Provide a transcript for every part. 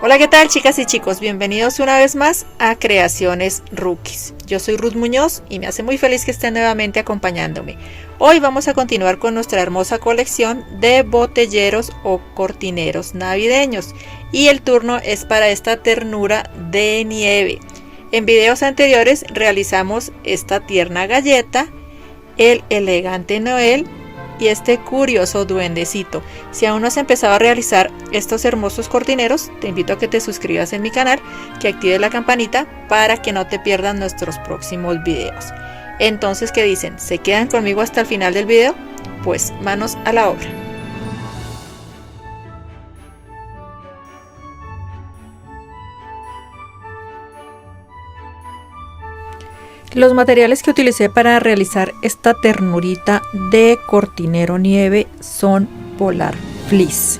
Hola, ¿qué tal, chicas y chicos? Bienvenidos una vez más a Creaciones Rookies. Yo soy Ruth Muñoz y me hace muy feliz que estén nuevamente acompañándome. Hoy vamos a continuar con nuestra hermosa colección de botelleros o cortineros navideños y el turno es para esta ternura de nieve. En videos anteriores realizamos esta tierna galleta, el elegante Noel y este curioso duendecito. Si aún no has empezado a realizar estos hermosos cortineros, te invito a que te suscribas en mi canal, que actives la campanita para que no te pierdas nuestros próximos videos. Entonces, ¿qué dicen? ¿Se quedan conmigo hasta el final del video? Pues manos a la obra. Los materiales que utilicé para realizar esta ternurita de cortinero nieve son Polar Fleece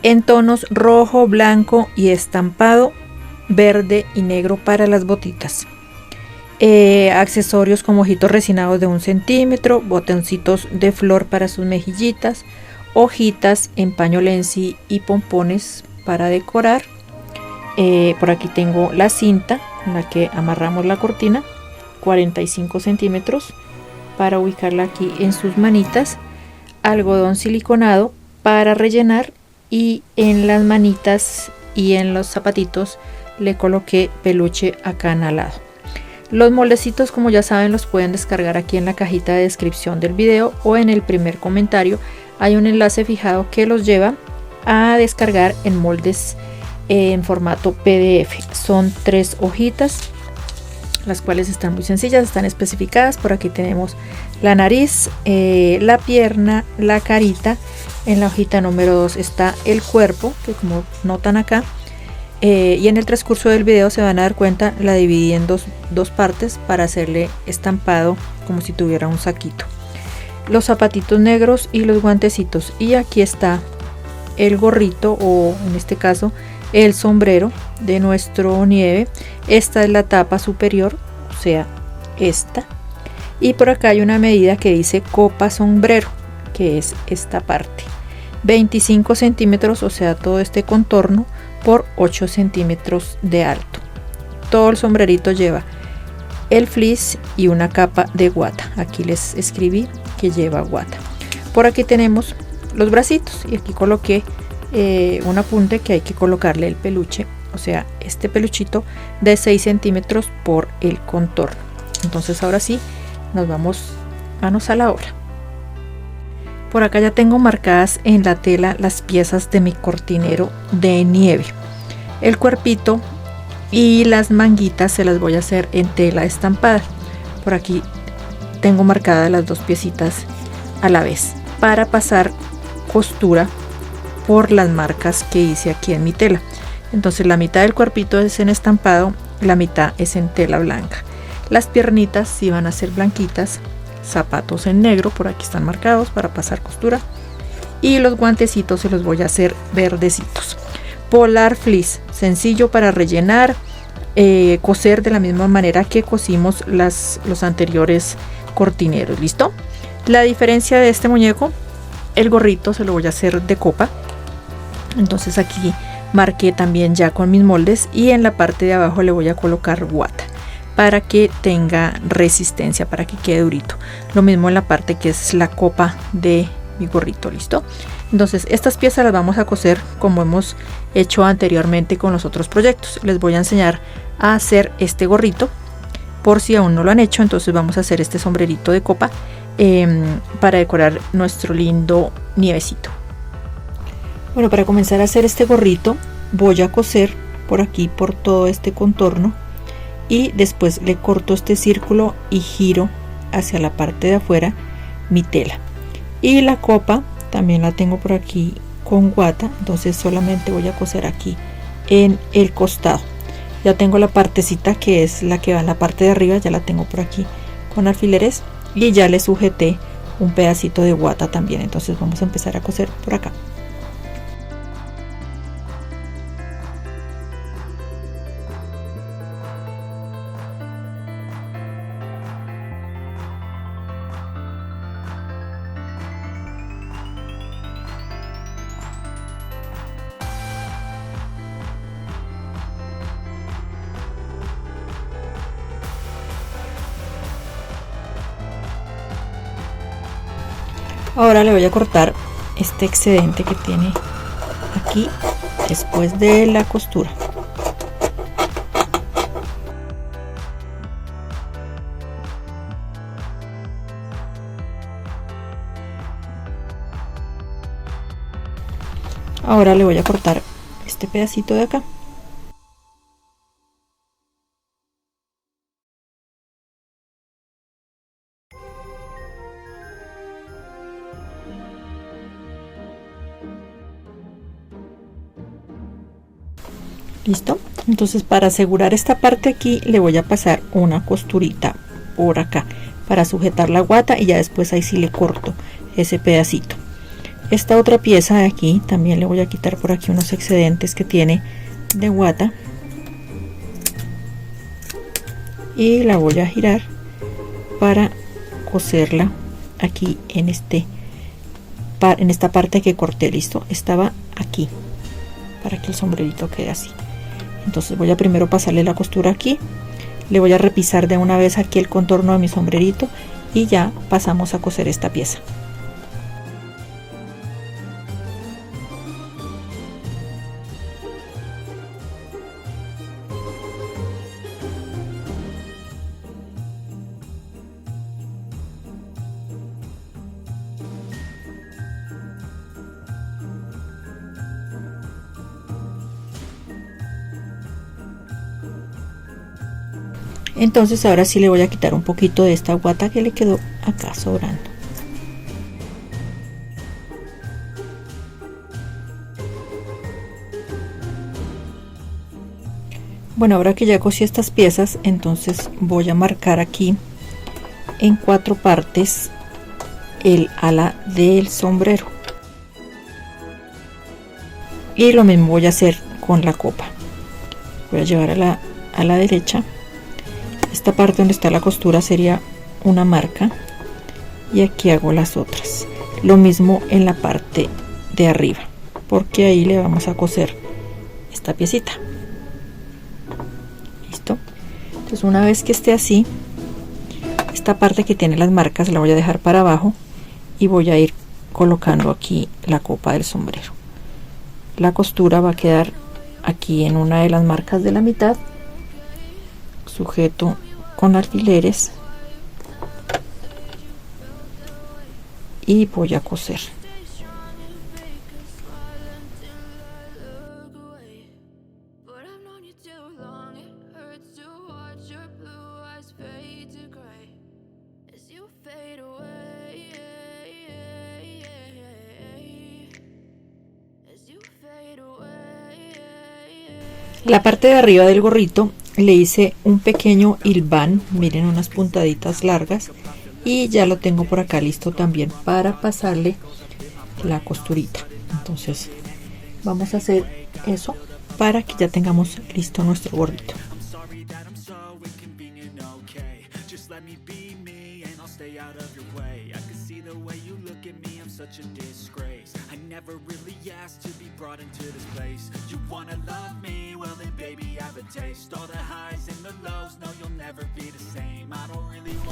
en tonos rojo, blanco y estampado verde y negro para las botitas. Accesorios como ojitos resinados de 1 centímetro, botoncitos de flor para sus mejillitas, hojitas en paño lenci y pompones para decorar. Por aquí tengo la cinta en la que amarramos la cortina, 45 centímetros para ubicarla aquí en sus manitas, algodón siliconado para rellenar y en las manitas y en los zapatitos le coloqué peluche acanalado. Los moldecitos, como ya saben, los pueden descargar aquí en la cajita de descripción del video o en el primer comentario hay un enlace fijado que los lleva a descargar en moldes en formato PDF. Son 3 hojitas, las cuales están muy sencillas, están especificadas. Por aquí tenemos la nariz, la pierna, la carita. En la hojita número 2 está el cuerpo, que como notan acá, y en el transcurso del video se van a dar cuenta, la dividí en dos partes para hacerle estampado como si tuviera un saquito. Los zapatitos negros y los guantecitos, y aquí está el gorrito, o en este caso el sombrero de nuestro nieve. Esta es la tapa superior, o sea, esta, y por acá hay una medida que dice copa sombrero, que es esta parte, 25 centímetros, o sea, todo este contorno por 8 centímetros de alto. Todo el sombrerito lleva el fleece y una capa de guata. Aquí les escribí que lleva guata. Por aquí tenemos los bracitos y aquí coloqué un apunte que hay que colocarle el peluche, o sea, este peluchito de 6 centímetros por el contorno. Entonces ahora sí, nos vamos manos a la obra. Por acá ya tengo marcadas en la tela las piezas de mi cortinero de nieve. El cuerpito y las manguitas se las voy a hacer en tela estampada. Por aquí tengo marcadas las 2 piecitas a la vez para pasar costura por las marcas que hice aquí en mi tela. Entonces la mitad del cuerpito es en estampado, la mitad es en tela blanca. Las piernitas sí van a ser blanquitas, zapatos en negro, por aquí están marcados para pasar costura, y los guantecitos se los voy a hacer verdecitos. Polar Fleece, sencillo para rellenar, coser de la misma manera que cosimos los anteriores cortineros. ¿Listo? La diferencia de este muñeco, el gorrito se lo voy a hacer de copa. Entonces aquí marqué también ya con mis moldes y en la parte de abajo le voy a colocar guata para que tenga resistencia, para que quede durito. Lo mismo en la parte que es la copa de mi gorrito. ¿Listo? Entonces estas piezas las vamos a coser como hemos hecho anteriormente con los otros proyectos. Les voy a enseñar a hacer este gorrito por si aún no lo han hecho. Entonces vamos a hacer este sombrerito de copa para decorar nuestro lindo nievecito. Bueno, para comenzar a hacer este gorrito voy a coser por aquí, por todo este contorno, y después le corto este círculo y giro hacia la parte de afuera mi tela. Y la copa también la tengo por aquí con guata, entonces solamente voy a coser aquí en el costado. Ya tengo la partecita que es la que va en la parte de arriba, ya la tengo por aquí con alfileres y ya le sujeté un pedacito de guata también. Entonces vamos a empezar a coser por acá. Ahora le voy a cortar este excedente que tiene aquí después de la costura. Ahora le voy a cortar este pedacito de acá. Listo. Entonces, para asegurar esta parte aquí le voy a pasar una costurita por acá para sujetar la guata, y ya después ahí sí le corto ese pedacito. Esta otra pieza de aquí también le voy a quitar por aquí unos excedentes que tiene de guata y la voy a girar para coserla aquí en esta parte que corté. Listo, estaba aquí para que el sombrerito quede así. Entonces voy a primero pasarle la costura aquí, le voy a repisar de una vez aquí el contorno de mi sombrerito y ya pasamos a coser esta pieza. Entonces ahora sí le voy a quitar un poquito de esta guata que le quedó acá sobrando. Bueno, ahora que ya cosí estas piezas, entonces voy a marcar aquí en 4 partes el ala del sombrero. Y lo mismo voy a hacer con la copa. Voy a llevar a la derecha. Esta parte donde está la costura sería una marca y aquí hago las otras. Lo mismo en la parte de arriba, porque ahí le vamos a coser esta piecita. Listo. Entonces, una vez que esté así, esta parte que tiene las marcas la voy a dejar para abajo y voy a ir colocando aquí la copa del sombrero. La costura va a quedar aquí en una de las marcas de la mitad. Sujeto con alfileres y voy a coser. La parte de arriba del gorrito le hice un pequeño hilván, miren, unas puntaditas largas, y ya lo tengo por acá listo también para pasarle la costurita. Entonces vamos a hacer eso para que ya tengamos listo nuestro gorrito.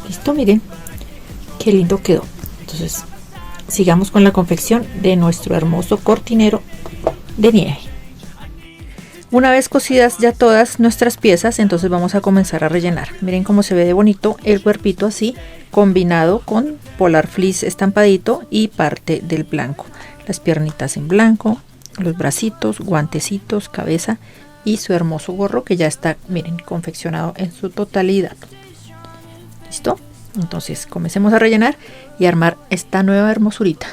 Listo, miren qué lindo quedó. Entonces sigamos con la confección de nuestro hermoso cortinero de nieve. Una vez cosidas ya todas nuestras piezas, entonces vamos a comenzar a rellenar. Miren cómo se ve de bonito el cuerpito así, combinado con polar fleece estampadito y parte del blanco. Las piernitas en blanco, los bracitos, guantecitos, cabeza y su hermoso gorro que ya está, miren, confeccionado en su totalidad. ¿Listo? Entonces comencemos a rellenar y armar esta nueva hermosurita.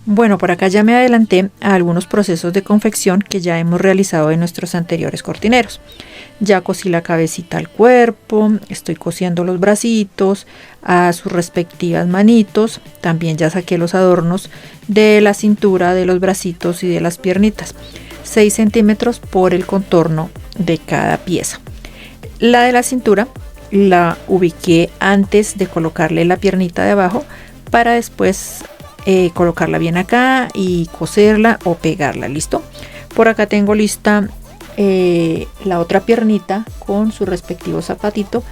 Bueno, por acá ya me adelanté a algunos procesos de confección que ya hemos realizado en nuestros anteriores cortineros. Ya cosí la cabecita al cuerpo, estoy cosiendo los bracitos a sus respectivas manitos. También ya saqué los adornos de la cintura, de los bracitos y de las piernitas. 6 centímetros por el contorno de cada pieza. La de la cintura la ubiqué antes de colocarle la piernita de abajo para después colocarla bien acá y coserla o pegarla. Listo. Por acá tengo lista la otra piernita con su respectivo zapatito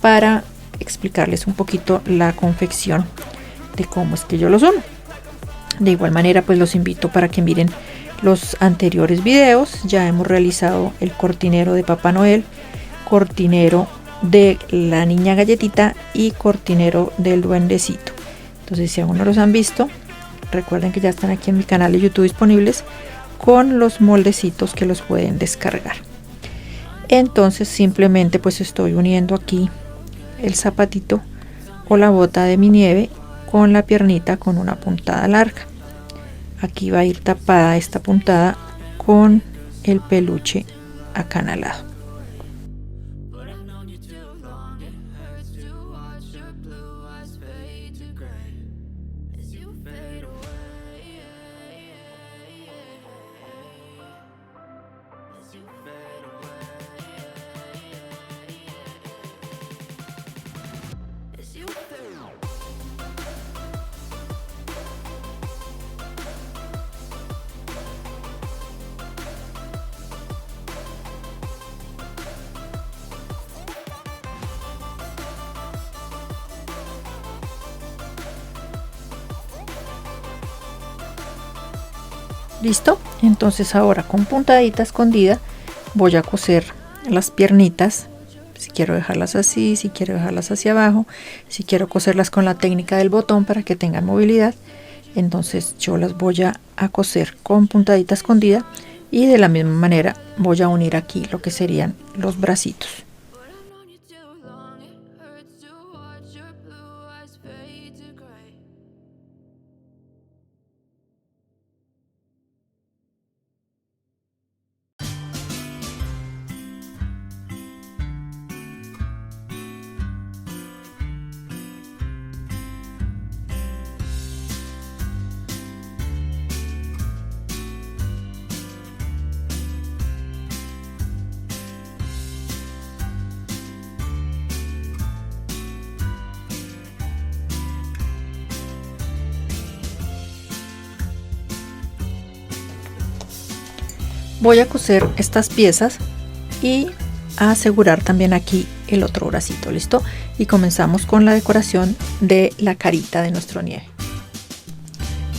para explicarles un poquito la confección de cómo es que yo los uno. De igual manera, pues los invito para que miren los anteriores videos. Ya hemos realizado el cortinero de Papá Noel, cortinero de la niña galletita y cortinero del duendecito. Entonces, si aún no los han visto, recuerden que ya están aquí en mi canal de YouTube disponibles con los moldecitos que los pueden descargar. Entonces simplemente pues estoy uniendo aquí el zapatito o la bota de mi nieve con la piernita con una puntada larga. Aquí va a ir tapada esta puntada con el peluche acanalado. Listo, entonces ahora con puntadita escondida voy a coser las piernitas. Si quiero dejarlas así, si quiero dejarlas hacia abajo, si quiero coserlas con la técnica del botón para que tengan movilidad, entonces yo las voy a coser con puntadita escondida y de la misma manera voy a unir aquí lo que serían los bracitos. Voy a coser estas piezas y a asegurar también aquí el otro bracito. Listo, y comenzamos con la decoración de la carita de nuestro nieve.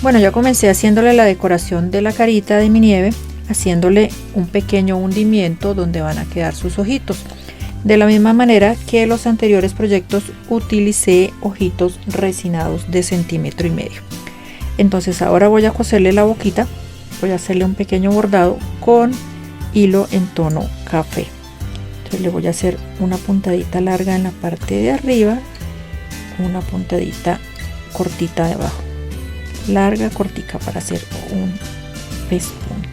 Bueno, ya comencé haciéndole la decoración de la carita de mi nieve, haciéndole un pequeño hundimiento donde van a quedar sus ojitos. De la misma manera que los anteriores proyectos utilicé ojitos resinados de 1,5 centímetros. Entonces ahora voy a coserle la boquita. Voy a hacerle un pequeño bordado con hilo en tono café. Entonces le voy a hacer una puntadita larga en la parte de arriba, una puntadita cortita de abajo, larga, cortica, para hacer un pespunte.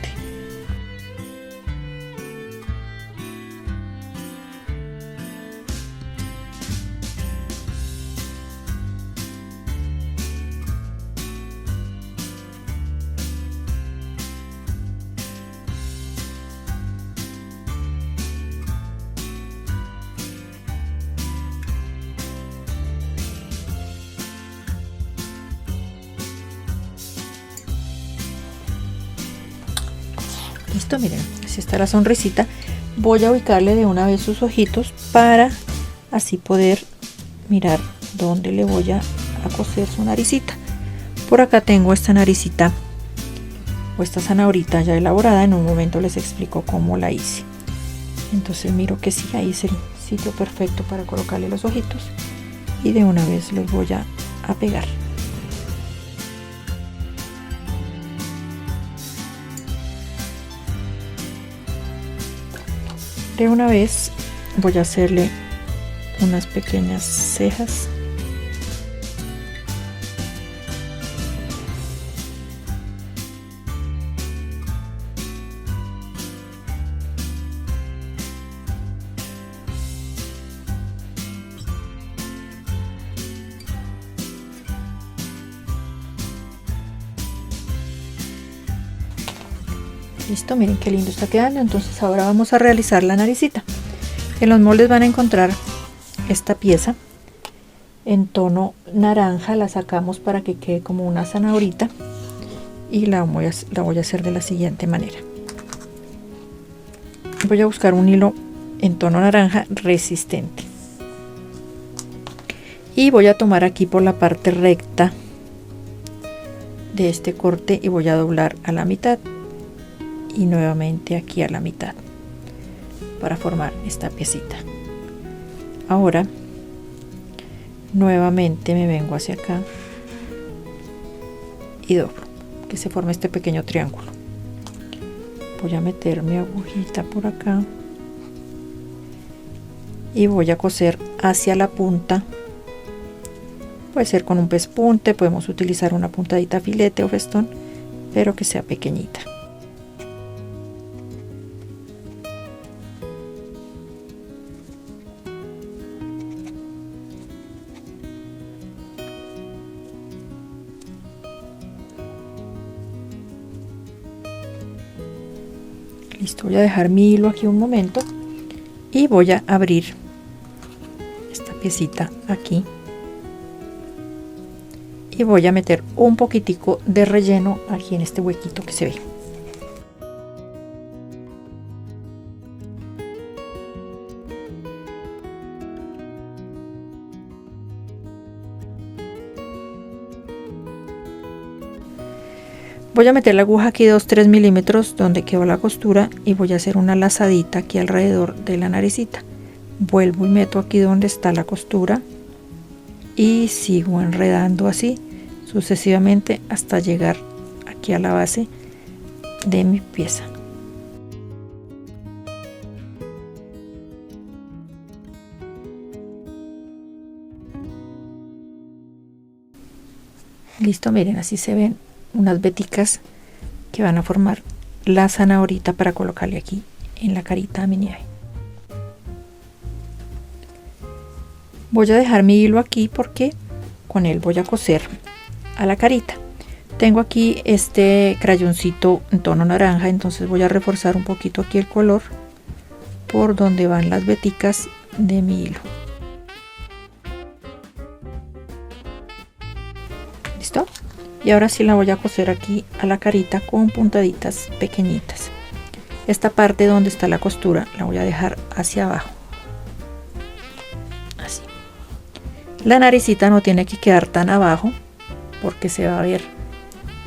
Listo, miren, así está la sonrisita. Voy a ubicarle de una vez sus ojitos para así poder mirar dónde le voy a coser su naricita. Por acá tengo esta naricita o esta zanahorita ya elaborada. En un momento les explico cómo la hice. Entonces miro que sí, ahí es el sitio perfecto para colocarle los ojitos y de una vez los voy a pegar. De una vez voy a hacerle unas pequeñas cejas. Listo, miren qué lindo está quedando. Entonces ahora vamos a realizar la naricita. En los moldes van a encontrar esta pieza en tono naranja. La sacamos para que quede como una zanahorita y la voy a hacer de la siguiente manera. Voy a buscar un hilo en tono naranja resistente y voy a tomar aquí por la parte recta de este corte y voy a doblar a la mitad y nuevamente aquí a la mitad para formar esta piecita. Ahora nuevamente me vengo hacia acá y doblo, que se forme este pequeño triángulo. Voy a meter mi agujita por acá y voy a coser hacia la punta. Puede ser con un pespunte, podemos utilizar una puntadita filete o festón, pero que sea pequeñita. Listo, voy a dejar mi hilo aquí un momento y voy a abrir esta piecita aquí y voy a meter un poquitico de relleno aquí en este huequito que se ve. Voy a meter la aguja aquí 2-3 milímetros donde quedó la costura y voy a hacer una lazadita aquí alrededor de la naricita. Vuelvo y meto aquí donde está la costura y sigo enredando así sucesivamente hasta llegar aquí a la base de mi pieza. Listo, miren, así se ven unas veticas que van a formar la zanahorita para colocarle aquí en la carita a mi nieve. Voy a dejar mi hilo aquí porque con él voy a coser a la carita. Tengo aquí este crayoncito en tono naranja, entonces voy a reforzar un poquito aquí el color por donde van las veticas de mi hilo. ¿Listo? Y ahora sí la voy a coser aquí a la carita con puntaditas pequeñitas. Esta parte donde está la costura la voy a dejar hacia abajo. Así. La naricita no tiene que quedar tan abajo porque se va a ver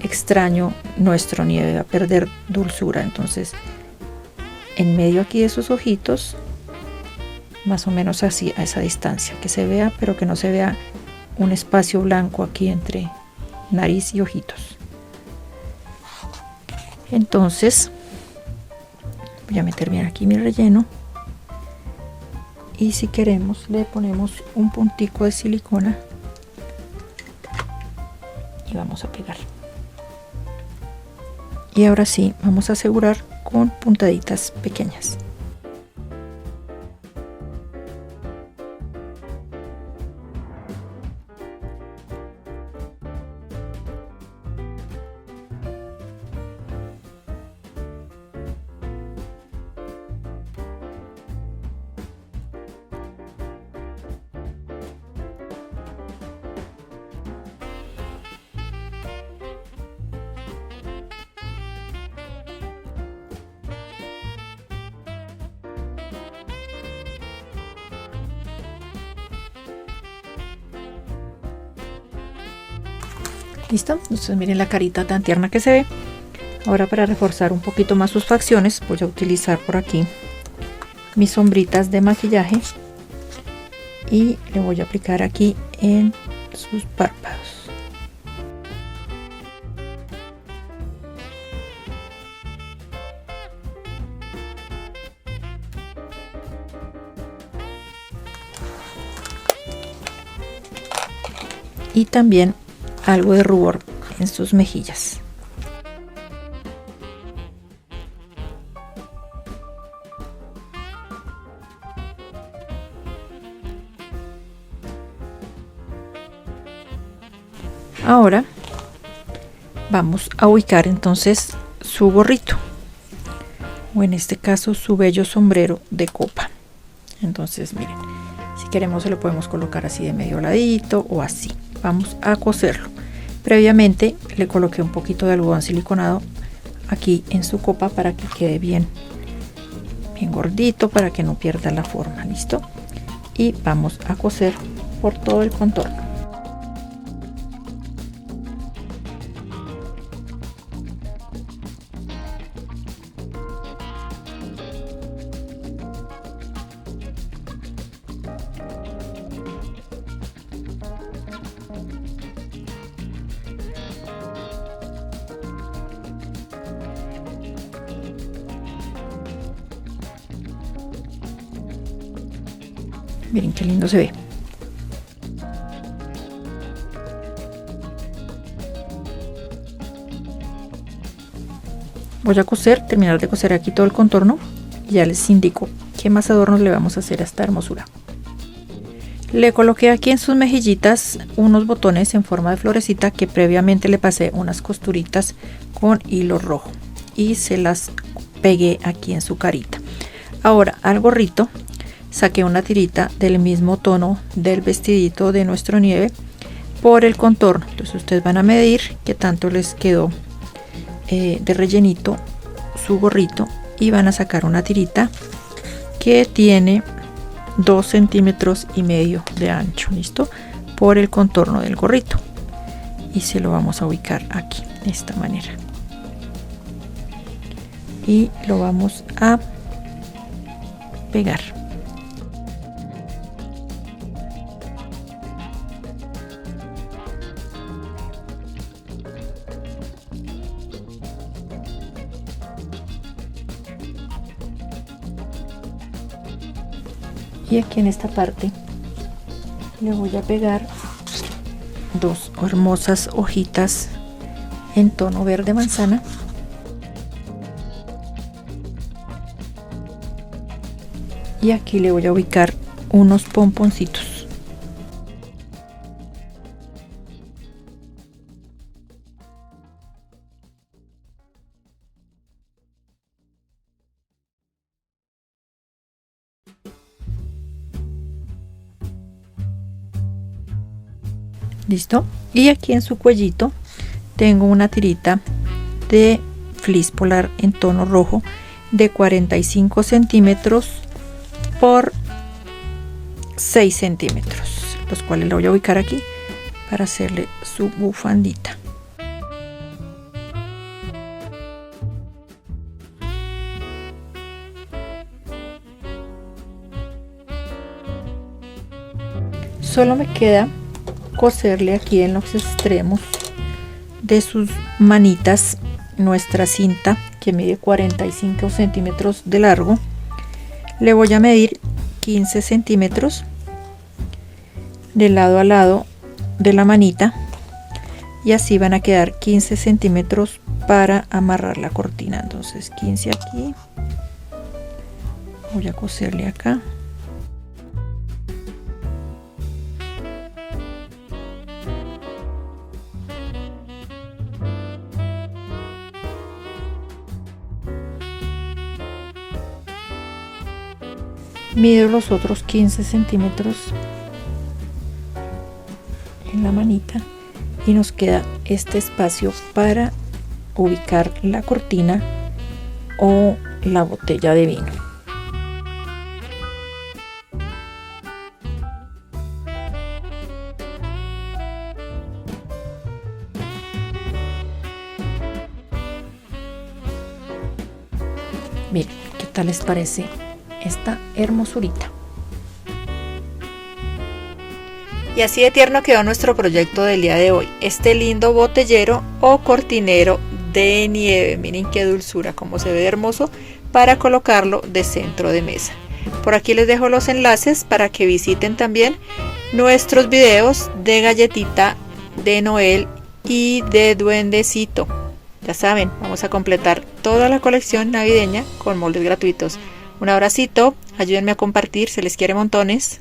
extraño nuestro nieve, va a perder dulzura. Entonces en medio aquí de sus ojitos, más o menos así, a esa distancia, que se vea, pero que no se vea un espacio blanco aquí entre nariz y ojitos. Entonces voy a meter bien aquí mi relleno y si queremos le ponemos un puntico de silicona y vamos a pegar. Y ahora sí vamos a asegurar con puntaditas pequeñas. Listo, entonces miren la carita tan tierna que se ve. Ahora para reforzar un poquito más sus facciones voy a utilizar por aquí mis sombritas de maquillaje y le voy a aplicar aquí en sus párpados. Y también algo de rubor en sus mejillas. Ahora vamos a ubicar entonces su gorrito, o en este caso su bello sombrero de copa. Entonces miren, si queremos se lo podemos colocar así de medio ladito o así. Vamos a coserlo. Previamente le coloqué un poquito de algodón siliconado aquí en su copa para que quede bien gordito, para que no pierda la forma. Listo, y vamos a coser por todo el contorno. Miren qué lindo se ve. Voy a coser, terminar de coser aquí todo el contorno. Ya les indico qué más adornos le vamos a hacer a esta hermosura. Le coloqué aquí en sus mejillitas unos botones en forma de florecita que previamente le pasé unas costuritas con hilo rojo y se las pegué aquí en su carita. Ahora al gorrito saqué una tirita del mismo tono del vestidito de nuestro nieve por el contorno. Entonces ustedes van a medir qué tanto les quedó de rellenito su gorrito y van a sacar una tirita que tiene 2,5 centímetros de ancho, listo, por el contorno del gorrito, y se lo vamos a ubicar aquí de esta manera y lo vamos a pegar. Y aquí en esta parte le voy a pegar dos hermosas hojitas en tono verde manzana. Y aquí le voy a ubicar unos pomponcitos. Listo. Y aquí en su cuellito tengo una tirita de fleece polar en tono rojo de 45 centímetros por 6 centímetros, los cuales la voy a ubicar aquí para hacerle su bufandita. Solo me queda coserle aquí en los extremos de sus manitas nuestra cinta que mide 45 centímetros de largo. Le voy a medir 15 centímetros de lado a lado de la manita y así van a quedar 15 centímetros para amarrar la cortina. Entonces 15 aquí, voy a coserle acá. Mido los otros 15 centímetros en la manita y nos queda este espacio para ubicar la cortina o la botella de vino. Miren, ¿qué tal les parece esta hermosurita? Y así de tierno quedó nuestro proyecto del día de hoy, este lindo botellero o cortinero de nieve. Miren qué dulzura, cómo se ve de hermoso para colocarlo de centro de mesa. Por aquí les dejo los enlaces para que visiten también nuestros videos de galletita de Noel y de duendecito. Ya saben, vamos a completar toda la colección navideña con moldes gratuitos. Un abracito, ayúdenme a compartir, se les quiere montones.